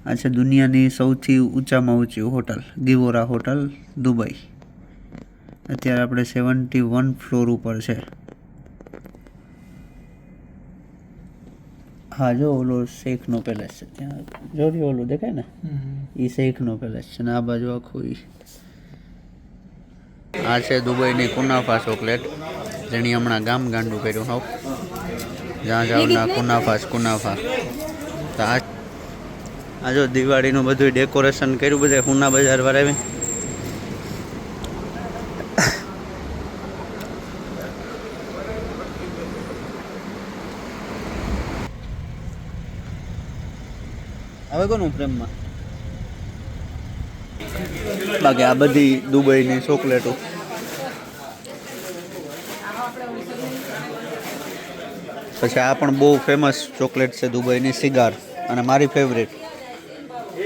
આ છે દુનિયાની સૌથી ઊંચામાં ઊંચી હોટલ, ગિવોરા હોટલ દુબઈ. અત્યારે આપણે 71 ફ્લોર ઉપર છે. હા જો ઓલો શેખનો પેલેસ છે ત્યાં, જો ઓલું દેખાય ને એ શેખનો પેલેસ છે ને આ બાજુ આખું આ છે દુબઈની કુનાફા ચોકલેટ, જેની હમણાં ગામ ગાંડું કર્યું. હાવ જ્યાં જાવ ના કુનાફા જ કુનાફા. તો આ જો દિવાળીનું બધું ડેકોરેશન કર્યું બધે હુના બજાર વાળા. હવે કોનું પ્રેમમાં બાકી આ બધી દુબઈની ચોકલેટો. પછી આ પણ બહુ ફેમસ ચોકલેટ છે દુબઈની, સિગાર, અને મારી ફેવરેટ.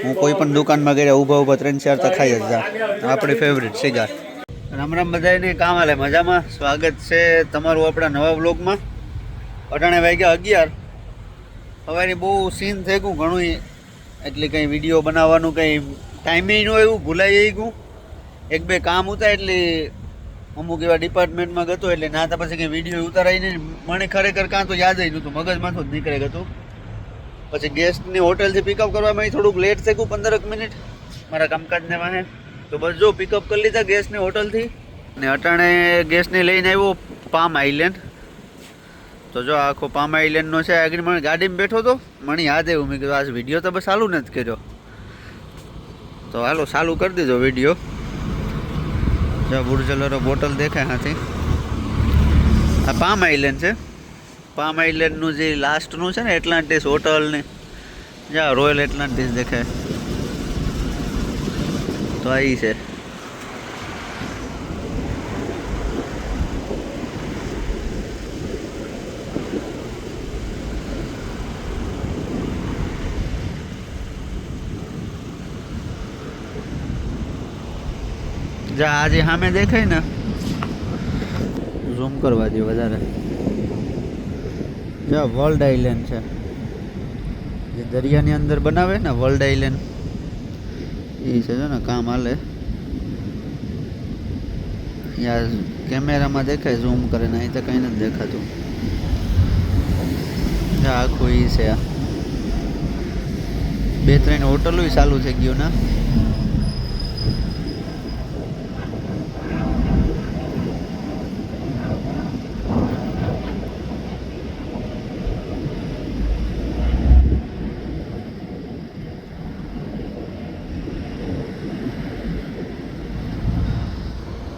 હું કોઈ પણ દુકાનમાં ગયા ઊભા 3-4 તો ખાઈ જ જા. આપણી ફેવરેટ સિગાર. રામ રામ બધાને, કામ હાલે મજામાં? સ્વાગત છે તમારું આપણા નવા વ્લોગમાં. અટાણે વાગ્યા 11. સવારે બહુ સીન થઈ ગયું ઘણું, એટલે કંઈ વિડીયો બનાવવાનું કંઈ ટાઈમે ન એવું ભૂલાઈ ગયું. 1-2 કામ હતા એટલે અમુક એવા ડિપાર્ટમેન્ટમાં ગયો એટલે ના તો પછી કંઈ વિડીયો ઉતારાય નહીં. મને ખરેખર કાં તો યાદ જ નહોતું, મગજમાંથી જ નીકળે ગયું. પછી ગેસ્ટની હોટલથી પિકઅપ કરવામાં થોડુંક લેટ થઈ ગયું, 15 મિનિટ મારા કામકાજને વાહે. તો બસ જો પિકઅપ કરી લીધા ગેસની હોટલથી, ને અટાણે ગેસને લઈને આવ્યો પામ આઇલેન્ડ. તો જો આખો પામ આઇલેન્ડનો છે. આગળ મને ગાડીમાં બેઠો હતો, મને યાદ આવ્યું, મેં કીધું આ વિડીયો તો બસ ચાલુ નથી કર્યો. તો હાલો ચાલુ કરી દીધો વિડીયો. જો બુર્જલરો બોટલ દેખાય હાથી. આ પામ આઇલેન્ડ છે. પામ આઇલેન્ડનું જે લાસ્ટનું છે ને એટલાન્ટિસ હોટલ ને જ્યાં રોયલ એટલાન્ટિસ દેખાય, તો આ છે. જા આજે સામે દેખાય ને, ઝૂમ કરવા દે વધારે. જા વર્લ્ડ આઇલેન્ડ છે, જે દરિયાની અંદર બનાવે ને વર્લ્ડ આઇલેન્ડ, એ છે. જો ને કામ હાલે. યાર કેમેરામાં દેખાય ઝૂમ કરે ને, અહીં તો કંઈ નથી દેખાતું. જા આખું એ છે. 2-3 હોટલો ચાલુ થઈ ગયું ને.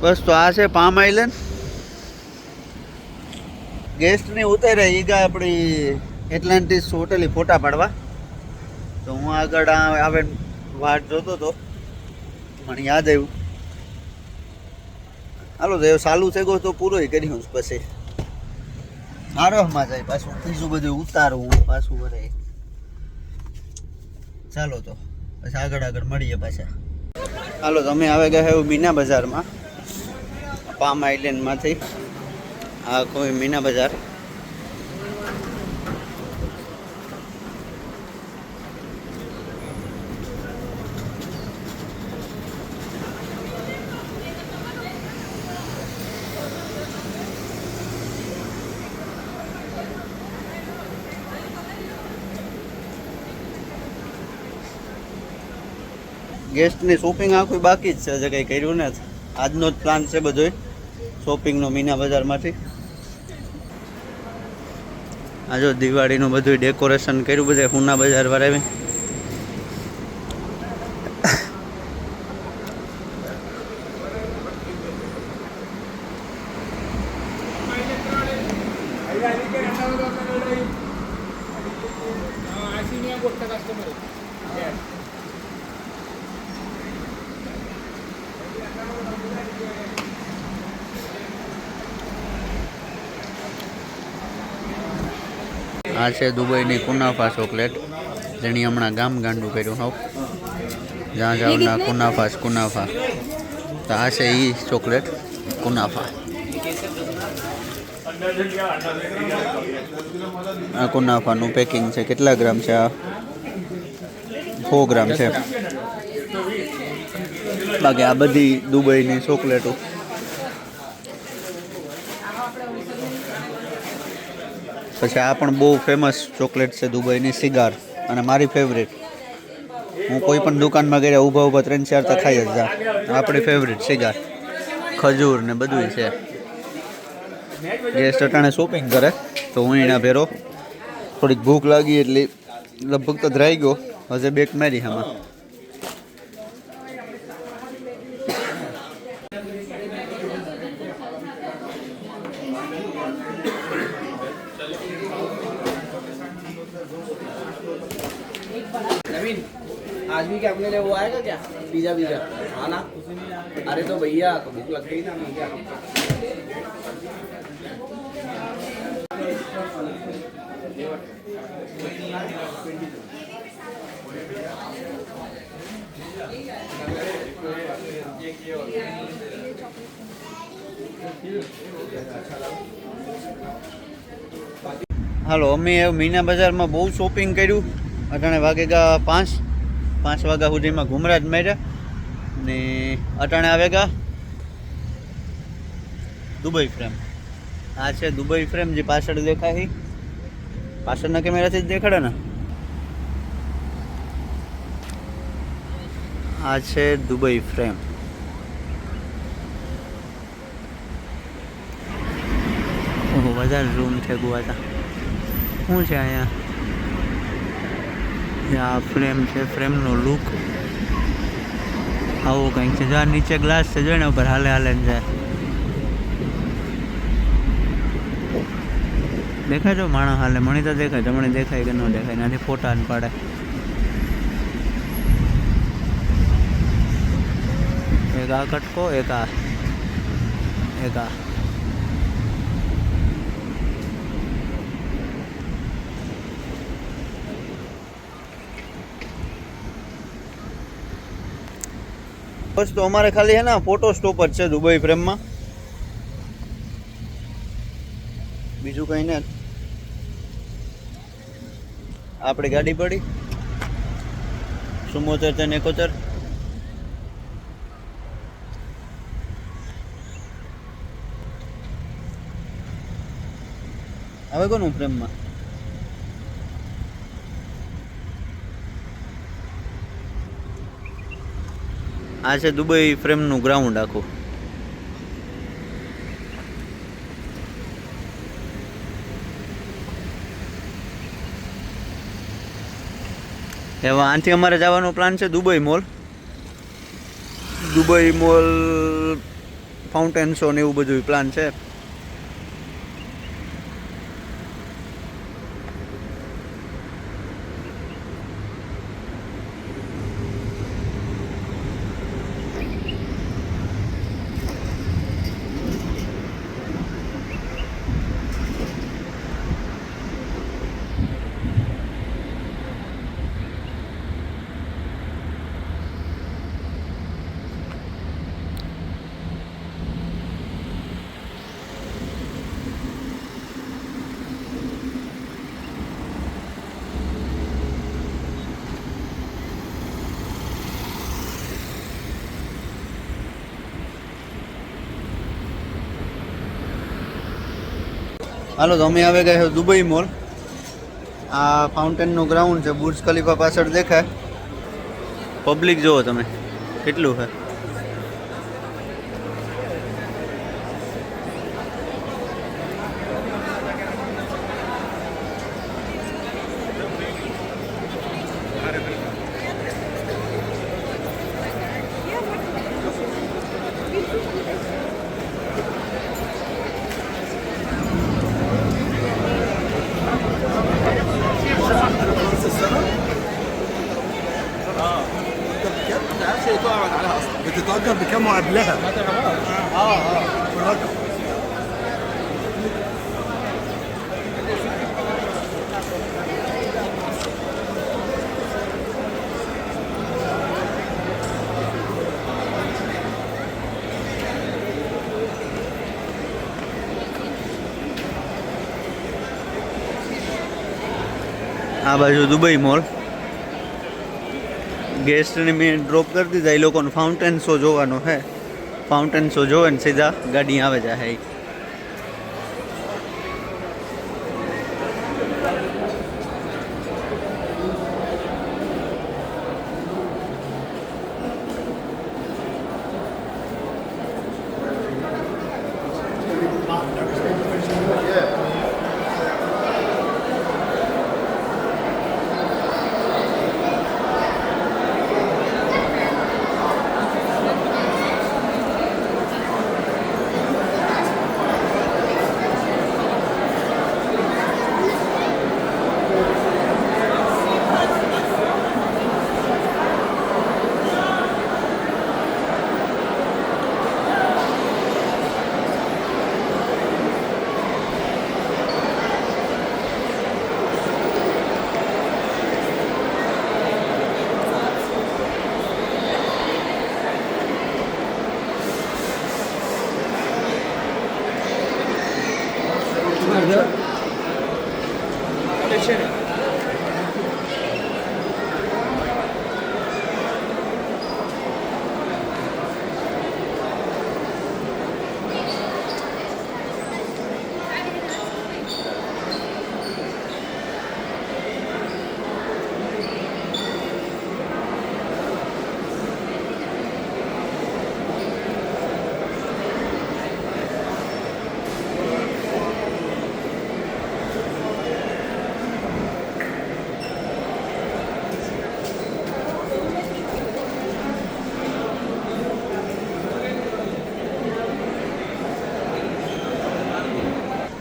બસ તો આ છે પામ આઇલેન્ડ. ગેસ્ટને ઉતારે ઈગા આપણી એટલાન્ટિસ હોટેલની ફોટા પાડવા. તો હું આગળ આવે વાટ જોતો હતો, મને યાદ આવ્યું. હાલો તો ચાલુ થઈ ગયો તો પૂરો કર્યું. પછી આરોહમાં જાય પાછું બીજું બધું ઉતારવું પાછું વરે. ચાલો તો પછી આગળ મળીએ પાછા. હાલો તો અમે આવે ગયા એવું મીના બજારમાં, પામ આઇલેન્ડમાંથી. આ કોઈ મીના બજાર. ગેસ્ટની શોપિંગ આખું બાકી જ છે, હજી કંઈ કર્યું નથી. આજનો જ પ્લાન છે બધો શોપિંગનો મીના બજારમાંથી. આ જો દિવાળીનું બધું ડેકોરેશન કર્યું બધે હુના બજાર વાળા. આ છે દુબઈની કુનાફા ચોકલેટ, જેની હમણાં ગામ ગાંડું કર્યું. હાવ જ્યાં જાવ ના કુનાફા જ કુનાફા. તો આ છે એ ચોકલેટ કુનાફા. આ કુનાફાનું પેકિંગ છે. કેટલા ગ્રામ છે આ? 100 ગ્રામ છે. બાકી આ બધી દુબઈની ચોકલેટો. પછી આ પણ બહુ ફેમસ ચોકલેટ છે દુબઈની સિગાર, અને મારી ફેવરેટ. હું કોઈ પણ દુકાનમાં ગયા ઊભા 3-4 તો ખાઈ જ જા. આપણી ફેવરેટ સિગાર, ખજૂર ને બધું છે. ગેસ્ટ અટાણે શોપિંગ કરે તો હું એના ભેરો થોડીક ભૂખ લાગી એટલે લગભગ તો ધરાઈ ગયો. હજે બેક મારી આમાં. नवीन आज भी क्या अपने लिए वो आएगा क्या पिज़्ज़ा पिज़्ज़ा हाँ ना अरे तो भैया तो भूख लगती ही ना हमें क्या હાલો, અમે મીના બજારમાં બહુ શોપિંગ કર્યું. અટાણે વાગેગા 5 વાગ્યા સુધીમાં ઘુમરા જ માર્યા ને અટાણે આવેગા દુબઈ ફ્રેમ. આ છે દુબઈ ફ્રેમ, જે પાછળ દેખાય પાછળના કેમેરાથી જ દેખાડે ને. આ છે દુબઈ ફ્રેમ. ઓહો, વધારે રૂમ છે ગુવાતા. શું છે અહીંયા? આ ફ્રેમ છે, ફ્રેમનો લુક આવો કંઈક છે. જો નીચે ગ્લાસ છે, જોઈને ઉપર હાલે હાલે જાય. દેખાય જો માણસ હાલે, મને તો દેખાય, તમને દેખાય કે ન દેખાય? નાથી ફોટા ન પાડે. એક આ કટકો, એક આ. બસ તો અમારે ખાલી હે ને ફોટો સ્ટોપ જ છે દુબઈ ફ્રેમમાં, બીજું કંઈ નહીં. આપણી ગાડી પડી 7471. હવે કોનું ફ્રેમમાં? આ છે દુબઈ ફ્રેમનું ગ્રાઉન્ડ આખું. એવા આથી અમારે જવાનો પ્લાન છે દુબઈ મોલ. ફાઉન્ટેન શો ને એવું બધું પ્લાન છે. હાલો, તો અમે આવી ગયા દુબઈ મોલ. આ ફાઉન્ટેનનું ગ્રાઉન્ડ છે, બુર્જ ખલીફા પાછળ દેખાય. પબ્લિક જુઓ તમે કેટલું છે. بتتأجر بكام وقبلها؟ الرقم. આ બાજુ દુબઈ મોલ. ગેસ્ટને મેં ડ્રોપ કરી દીધા. એ લોકોનો ફાઉન્ટેન શો જોવાનો છે. ફાઉન્ટેન શો જોવે ને સીધા ગાડી આવે જાય.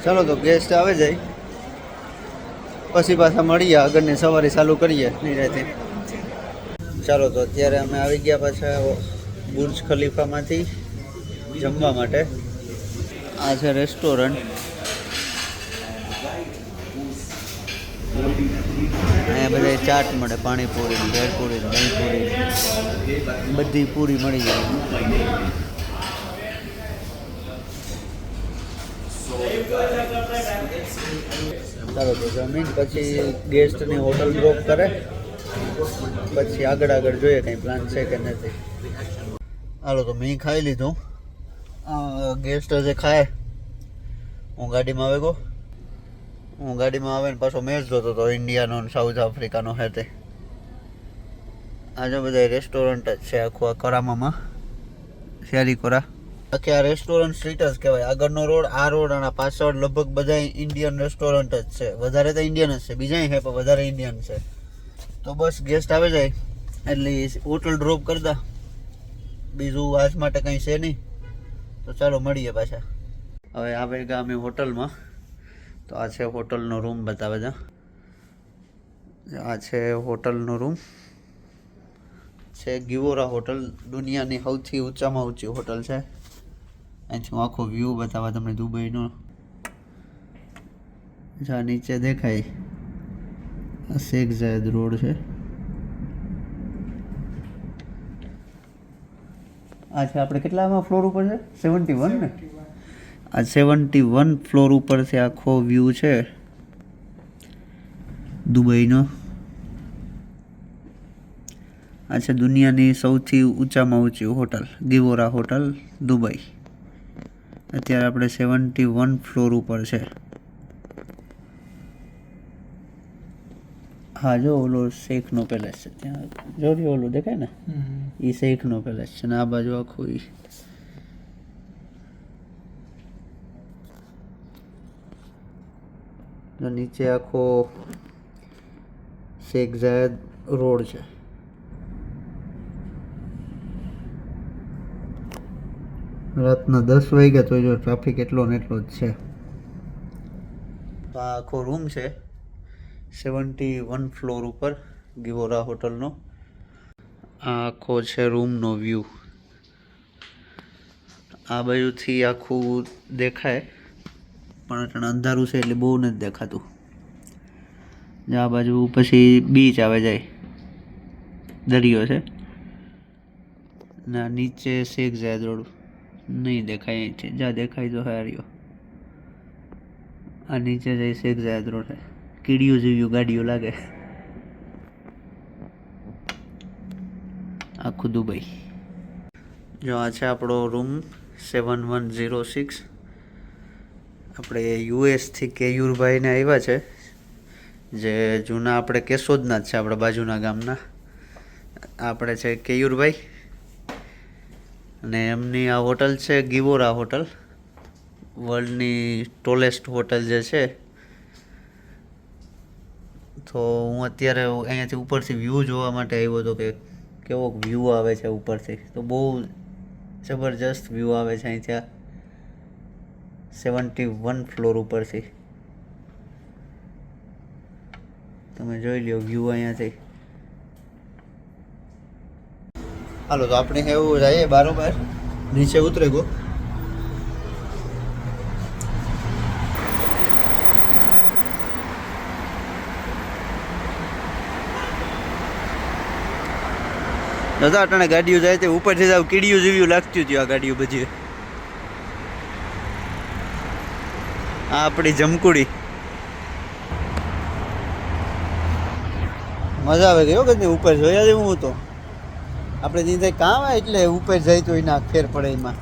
ચાલો તો ગેસ્ટ આવે જાય પછી પાછા મળીએ, આગળની સવારી ચાલુ કરીએ નિરાતે. ચાલો તો અત્યારે અમે આવી ગયા પાછા બુર્જ ખલીફામાંથી જમવા માટે. આ છે રેસ્ટોરન્ટ. અહીંયા બધા ચાટ મળે, પાણીપુરી, ભેળપુરી, દહીંપુરી, બધી પૂરી મળી જાય. ચાલો તો જમીન પછી ગેસ્ટની હોટલ ડ્રોપ કરે, પછી આગળ જોઈએ કંઈ પ્લાન છે કે નથી. હાલો તો મેં ખાઈ લીધું. ગેસ્ટ જે ખાય, હું ગાડીમાં આવે ગયો. હું ગાડીમાં આવે ને પાછો મેચ જોતો હતો ઇન્ડિયાનો ને સાઉથ આફ્રિકાનો હે તે. આજે બધા રેસ્ટોરન્ટ જ છે આખું આ કરામામાં, શેરી કોરા. આખી આ રેસ્ટોરન્ટ સ્ટ્રીટ જ કહેવાય. આગળનો રોડ, આ રોડ અને પાછળ લગભગ બધા ઇન્ડિયન રેસ્ટોરન્ટ જ છે. વધારે તો ઇન્ડિયન જ છે, બીજા છે પણ વધારે ઇન્ડિયન છે. તો બસ ગેસ્ટ આવે જાય એટલે હોટલ ડ્રોપ કરતા, બીજું આજ માટે કંઈ છે નહીં. તો ચાલો મળીએ પાછા. હવે આવે ગયા અમે હોટલમાં. તો આ છે હોટલનો રૂમ, બતાવે છે. આ છે હોટલનો રૂમ છે. ગિવોરા હોટલ દુનિયાની સૌથી ઊંચામાં ઊંચી હોટલ છે. અહીંથી હું આખો વ્યૂ બતાવવા તમને દુબઈનો. જ્યાં નીચે દેખાય આ શેખ ઝાયદ રોડ છે. આ છે આપણે કેટલામાં ફ્લોર ઉપર છે? 71 ને? આ 71 ફ્લોર ઉપરથી આખો વ્યૂ છે દુબઈનો. આ છે દુનિયાની સૌથી ઊંચામાં ઊંચી હોટલ, ગિવોરા હોટલ દુબઈ. અત્યારે આપણે 71 ફ્લોર ઉપર છે. હા જો ઓલો શેખનો પેલેસ છે ત્યાં, જો ઓલું દેખાય ને, એ શેખનો પેલેસ છે ને આ બાજુ આખું ઈ. નીચે આખો શેખ ઝાયદ રોડ છે. રાતના 10 વાગ્યા તો જો ટ્રાફિક એટલો ને એટલો જ છે. તો આ આખો રૂમ છે 71 ફ્લોર ઉપર ગિવોરા હોટલનો. આ આખો છે રૂમનો વ્યૂ. આ બાજુથી આખું દેખાય પણ અત્યારે અંધારું છે એટલે બહુ નથી દેખાતું. આ બાજુ પછી બીચ આવે જાય, દરિયો છે. ના નીચે શેખ ઝાયદ રોડ નહીં દેખાય, અહીંથી જ્યાં દેખાય તો હાર્યો. આ નીચે જાય શેખ ઝાયદ રોડ છે. કીડીઓ જેવી ગાડીઓ લાગે. આખું દુબઈ. જો આ છે આપણો રૂમ 7106. આપણે યુએસથી કેયુરભાઈને આવ્યા છે, જે જૂના આપણે કેશોદના જ છે, આપણા બાજુના ગામના. આપણે છે કેયુરભાઈ, અને એમની આ હોટલ છે ગિવોરા હોટલ, વર્લ્ડની ટોલેસ્ટ હોટલ જે છે. તો હું અત્યારે અહીંયાથી ઉપરથી વ્યૂ જોવા માટે આવ્યો હતો કે કેવો વ્યૂ આવે છે ઉપરથી. તો બહુ જબરજસ્ત વ્યૂ આવે છે અહીંથી, 71 ફ્લોર ઉપરથી. તમે જોઈ લ્યો વ્યૂ અહીંયાથી. હાલો તો આપણે એવું જઈએ બારોબાર નીચે ઉતરે ગો. દાદા અટાણે ગાડીઓ જાય તે ઉપરથી જાવ કીડીઓ જેવી લાગતી હતી આ ગાડીઓ બધી. આ આપણી જમકુડી. મજા આવે ગયો કે ઉપર જોયા જેવું હું તો. આપણે ત્યાં થાય કામ આવે એટલે ઉપર જાય તો એના ફેર પડે એમાં.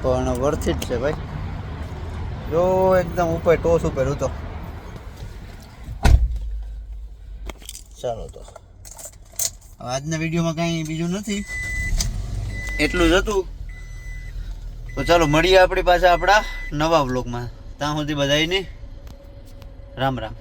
પણ વર્થ ઇટ છે ભાઈ. જો એકદમ ઉપર ટોસ ઉપર હતો. ચાલો તો આજના વિડીયોમાં કાંઈ બીજું નથી, એટલું જ હતું. તો ચાલો મળીએ આપણી પાસે આપણા નવા વ્લોગમાં. ત્યાં સુધી બધાયને રામ રામ.